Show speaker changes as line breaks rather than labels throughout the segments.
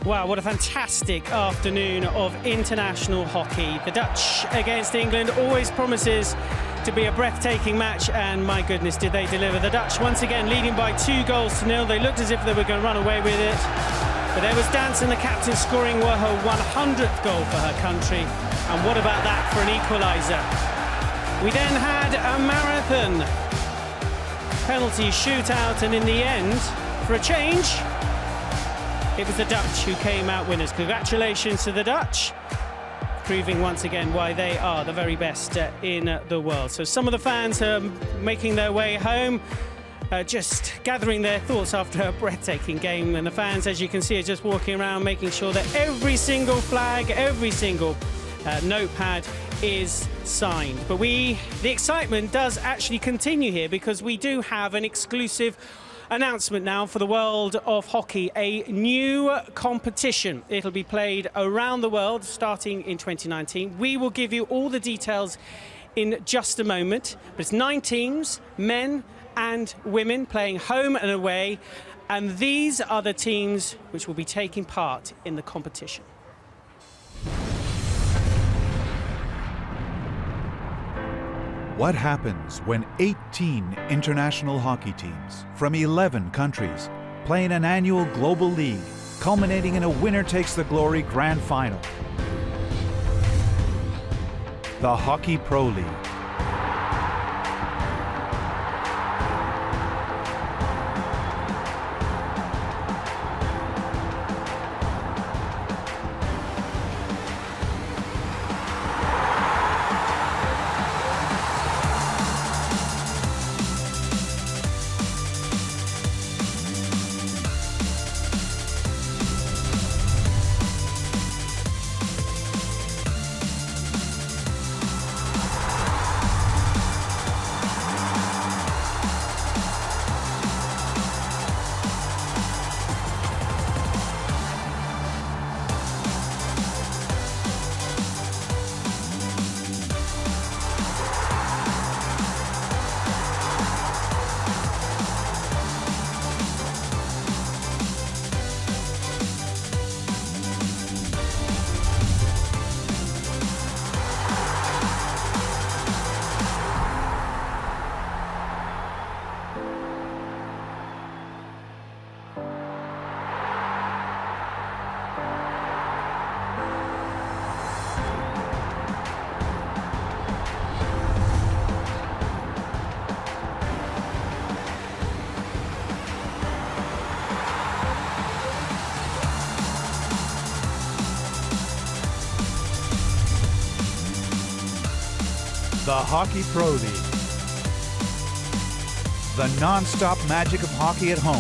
Wow, what a fantastic afternoon of international hockey. The Dutch against England always promises to be a breathtaking match, and my goodness, did they deliver. The Dutch once again leading by 2-0. They looked as if they were going to run away with it. But there was Danson, the captain, scoring her 100th goal for her country. And what about that for an equaliser? We then had a marathon penalty shootout, and in the end, for a change, it was the Dutch who came out winners. Congratulations to the Dutch, proving once again why they are the very best in the world. So some of the fans are making their way home, just gathering their thoughts after a breathtaking game. And the fans, as you can see, are just walking around making sure that every single flag, every single notepad is signed. But the excitement does actually continue here, because we do have an exclusive announcement now for the world of hockey, a new competition. It'll be played around the world starting in 2019. We will give you all the details in just a moment, but it's 9 teams, men and women, playing home and away, and these are the teams which will be taking part in the competition.
What happens when 18 international hockey teams from 11 countries play in an annual global league, culminating in a winner-takes-the-glory grand final? The Hockey Pro League. The Hockey Pro League. The non-stop magic of hockey at home.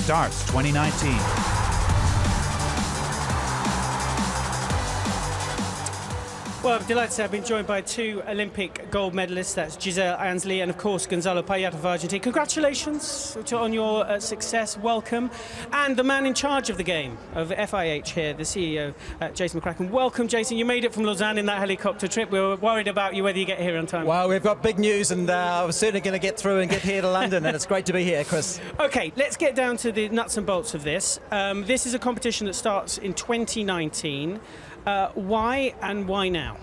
Starts 2019.
Well, I'm delighted to say I've been joined by 2 Olympic gold medalists. That's Giselle Ansley and, of course, Gonzalo Payet of Argentina. Congratulations on your success. Welcome. And the man in charge of the game, of FIH here, the CEO, Jason McCracken. Welcome, Jason. You made it from Lausanne in that helicopter trip. We were worried about you, whether you get here on time.
Well, we've got big news, and we're certainly going to get through and get here to London, and it's great to be here, Chris.
OK, let's get down to the nuts and bolts of this. This is a competition that starts in 2019. Why and why now?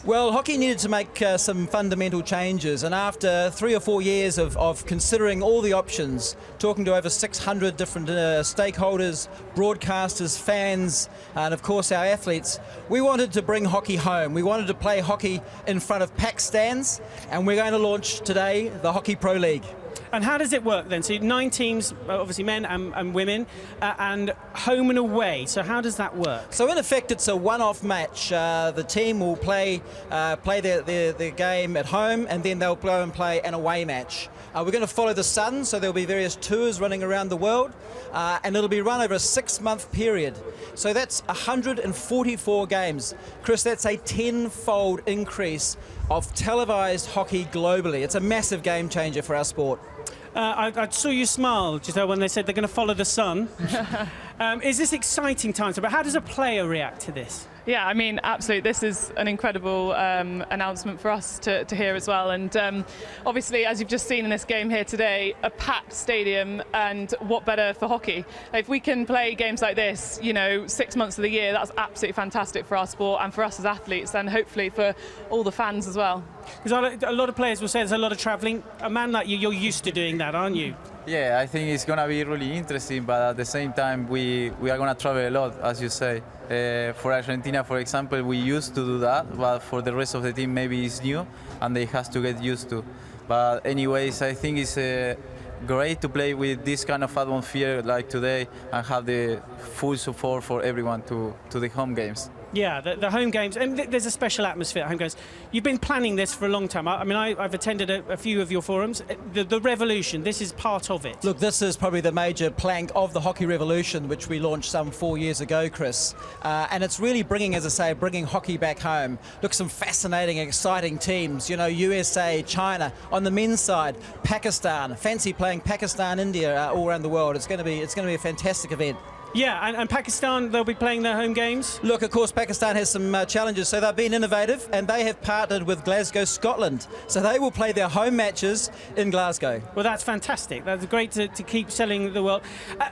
Well, hockey needed to make some fundamental changes, and after 3 or 4 years of considering all the options, talking to over 600 different stakeholders, broadcasters, fans, and of course our athletes, we wanted to bring hockey home. We wanted to play hockey in front of packed stands, and we're going to launch today the Hockey Pro League.
And how does it work then? So 9 teams, obviously men and women, and home and away. So how does that work?
So in effect, it's a one-off match. The team will play their game at home, and then they'll go and play an away match. We're going to follow the sun, so there'll be various tours running around the world, and it'll be run over a 6-month period. So that's 144 games. Chris, that's a 10-fold increase of televised hockey globally. It's a massive game changer for our sport.
I saw you smile, Giselle, when they said they're going to follow the sun. Is this exciting times? But how does a player react to this?
Yeah, I mean, absolutely. This is an incredible announcement for us to hear as well. And obviously, as you've just seen in this game here today, a packed stadium, and what better for hockey? If we can play games like this, 6 months of the year, that's absolutely fantastic for our sport and for us as athletes, and hopefully for all the fans as well.
Because a lot of players will say there's a lot of travelling. A man like you, you're used to doing that, aren't you?
Yeah, I think it's going to be really interesting, but at the same time, we are going to travel a lot, as you say. For Argentina, for example, we used to do that, but for the rest of the team, maybe it's new, and they have to get used to. But anyways, I think it's great to play with this kind of atmosphere like today and have the full support for everyone to the home games.
Yeah, the home games, and there's a special atmosphere at home games. You've been planning this for a long time. I mean, I've attended a few of your forums. The revolution, this is part of it.
Look, this is probably the major plank of the hockey revolution, which we launched some 4 years ago, Chris. And it's really bringing, as I say, bringing hockey back home. Look, some fascinating, exciting teams. USA, China. On the men's side, Pakistan. Fancy playing Pakistan, India, all around the world. It's going to be a fantastic event.
Yeah, and Pakistan, they'll be playing their home games?
Look, of course, Pakistan has some challenges, so they've been innovative, and they have partnered with Glasgow, Scotland. So they will play their home matches in Glasgow.
Well, that's fantastic. That's great to keep selling the world.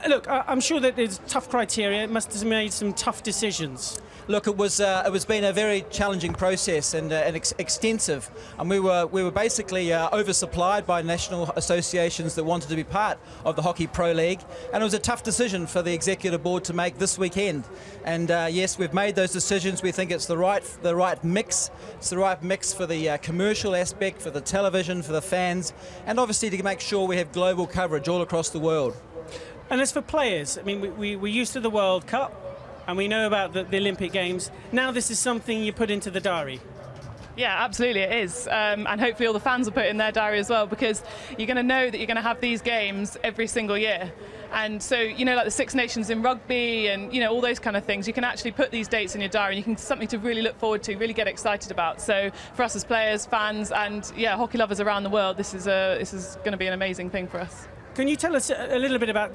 Look, I'm sure that there's tough criteria. It must have made some tough decisions.
Look, it was been a very challenging process and extensive, and we were basically oversupplied by national associations that wanted to be part of the Hockey Pro League, and it was a tough decision for the executive board to make this weekend. And yes, we've made those decisions. We think it's the right mix. It's the right mix for the commercial aspect, for the television, for the fans, and obviously to make sure we have global coverage all across the world.
And as for players, I mean, we're used to the World Cup, and we know about the Olympic Games. Now this is something you put into the diary.
Yeah, absolutely it is. And hopefully all the fans will put it in their diary as well, because you're going to know that you're going to have these games every single year. And so, like the Six Nations in rugby and, all those kind of things, you can actually put these dates in your diary and you can something to really look forward to, really get excited about. So for us as players, fans, and hockey lovers around the world, this is going to be an amazing thing for us.
Can you tell us a little bit about,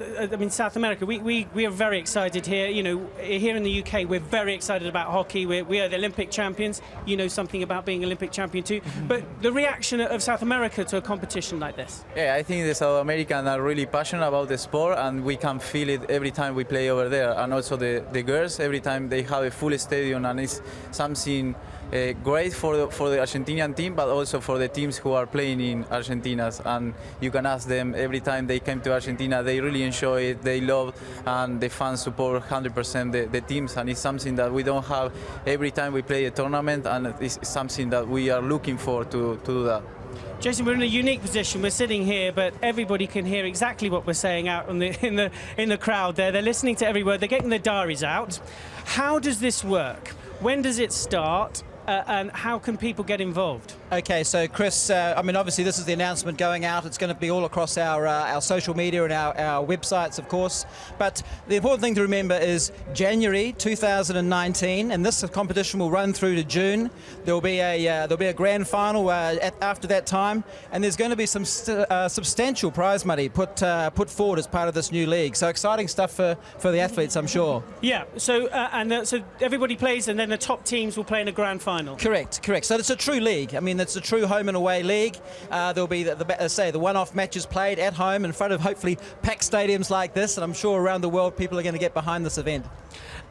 South America? We are very excited here. Here in the UK, we're very excited about hockey. We are the Olympic champions. You know something about being Olympic champion too. But the reaction of South America to a competition like this?
Yeah, I think the South Americans are really passionate about the sport, and we can feel it every time we play over there. And also the girls, every time they have a full stadium, and it's something great for the Argentinian team, but also for the teams who are playing in Argentina. And you can ask them every time they came to Argentina, they really enjoy it, they love, and the fans support 100% the teams. And it's something that we don't have every time we play a tournament, and it's something that we are looking for to do that.
Jason, we're in a unique position. We're sitting here, but everybody can hear exactly what we're saying out in the crowd there. They're listening to every word. They're getting their diaries out. How does this work? When does it start? And how can people get involved?
Okay, so Chris, obviously this is the announcement going out. It's going to be all across our social media and our websites, of course. But the important thing to remember is January 2019, and this competition will run through to June. There'll be a grand final after that time, and there's going to be some substantial prize money put forward as part of this new league. So exciting stuff for the athletes, I'm sure.
Yeah. So so everybody plays, and then the top teams will play in a grand final.
Correct. So it's a true league. I mean, it's a true home and away league. There'll be the one-off matches played at home in front of hopefully packed stadiums like this, and I'm sure around the world people are going to get behind this event.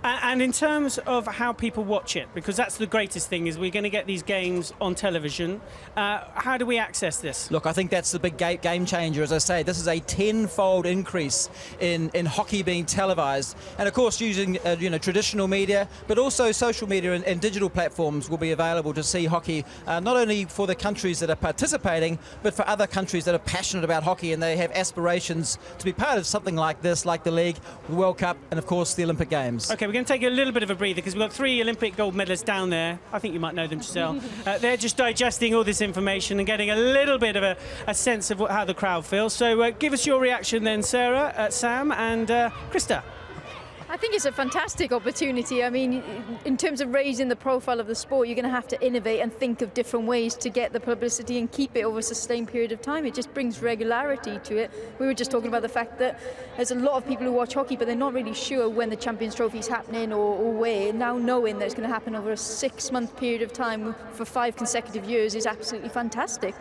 And in terms of how people watch it, because that's the greatest thing, is we're going to get these games on television. How do we access this?
Look, I think that's the big game changer. As I say, this is a tenfold increase in hockey being televised, and of course using traditional media, but also social media and digital platforms will be available to see hockey, not only for the countries that are participating, but for other countries that are passionate about hockey and they have aspirations to be part of something like this, like the league, the World Cup, and of course the Olympic Games.
Okay, we're going to take a little bit of a breather because we've got 3 Olympic gold medalists down there. I think you might know them, Giselle. They're just digesting all this information and getting a little bit of a sense of how the crowd feels. So give us your reaction then, Sarah, Sam, and Krista.
I think it's a fantastic opportunity. I mean, in terms of raising the profile of the sport, you're going to have to innovate and think of different ways to get the publicity and keep it over a sustained period of time. It just brings regularity to it. We were just talking about the fact that there's a lot of people who watch hockey, but they're not really sure when the Champions Trophy is happening or where. Now knowing that it's going to happen over a 6-month period of time for 5 consecutive years is absolutely fantastic.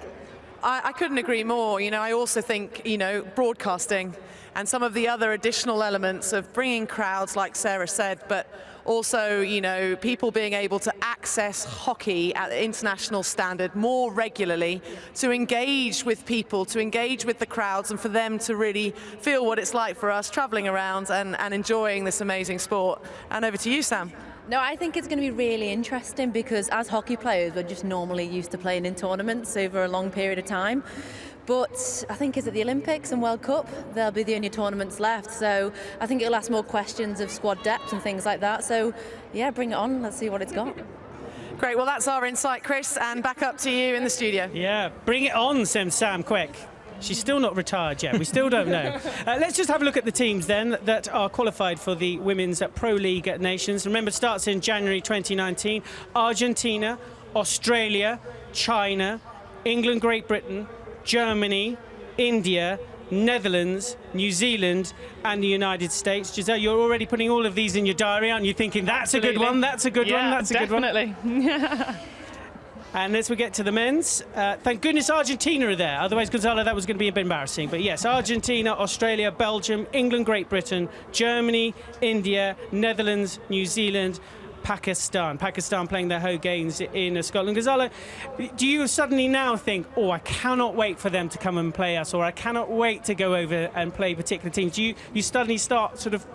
I couldn't agree more. You know, I also think, you know, broadcasting and some of the other additional elements of bringing crowds, like Sarah said, but also, you know, people being able to access hockey at the international standard more regularly, to engage with people, to engage with the crowds, and for them to really feel what it's like for us traveling around and enjoying this amazing sport. And over to you, Sam.
No, I think it's going to be really interesting because as hockey players, we're just normally used to playing in tournaments over a long period of time. But I think, is it the Olympics and World Cup? They'll be the only tournaments left. So I think it'll ask more questions of squad depth and things like that. So yeah, bring it on. Let's see what it's got.
Great. Well, that's our insight, Chris. And back up to you in the studio.
Yeah, bring it on, Sam, quick. She's still not retired yet. We still don't know. Let's just have a look at the teams then that are qualified for the Women's Pro League Nations. Remember, it starts in January 2019. Argentina, Australia, China, England, Great Britain, Germany, India, Netherlands, New Zealand and the United States. Giselle, you're already putting all of these in your diary, aren't you? Thinking, that's Absolutely. A good one, that's a good one, that's a good one.
Definitely.
And as we get to the men's, thank goodness Argentina are there. Otherwise, Gonzalo, that was going to be a bit embarrassing. But yes, Argentina, Australia, Belgium, England, Great Britain, Germany, India, Netherlands, New Zealand, Pakistan playing their home games in Scotland. Gonzalo, do you suddenly now think, oh, I cannot wait for them to come and play us, or I cannot wait to go over and play particular teams? Do you suddenly start sort of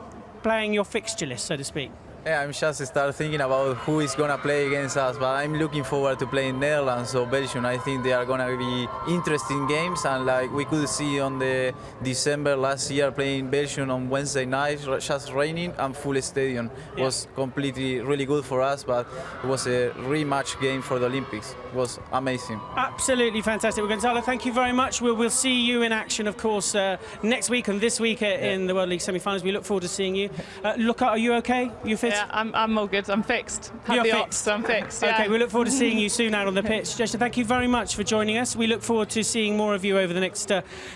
playing your fixture list, so to speak?
Yeah, I'm just start thinking about who is gonna play against us, but I'm looking forward to playing Netherlands or Belgium. I think they are gonna be interesting games, and like we could see on the December last year playing Belgium on Wednesday night, just raining and full stadium. It was completely really good for us, but it was a rematch game for the Olympics. It was amazing. Absolutely
fantastic. Well, Gonzalo, thank you very much. We'll see you in action, of course, next week and this week in the World League semi-finals. We look forward to seeing you. Luca, are you okay? You fit?
Yeah, I'm all good. I'm fixed. Had the ops, so I'm fixed. Yeah.
Okay, we look forward to seeing you soon out on the pitch. Jessica, thank you very much for joining us. We look forward to seeing more of you over the next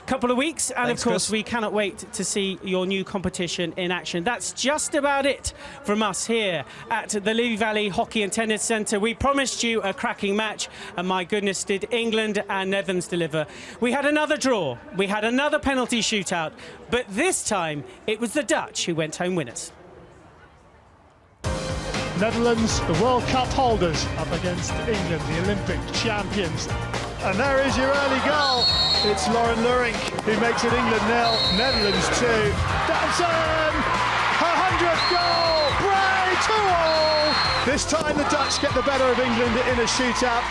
couple of weeks. And
Thanks,
of course,
Chris.
we cannot wait to see your new competition in action. That's just about it from us here at the Levy Valley Hockey and Tennis Centre. We promised you a cracking match, and my goodness, did England and Netherlands deliver. We had another draw. We had another penalty shootout. But this time, it was the Dutch who went home winners.
Netherlands, the World Cup holders, up against England, the Olympic champions. And there is your early goal. It's Lauren Luring who makes it England 0, Netherlands 2. Danson, her 100th goal, Bray 2-all. This time the Dutch get the better of England in a shootout.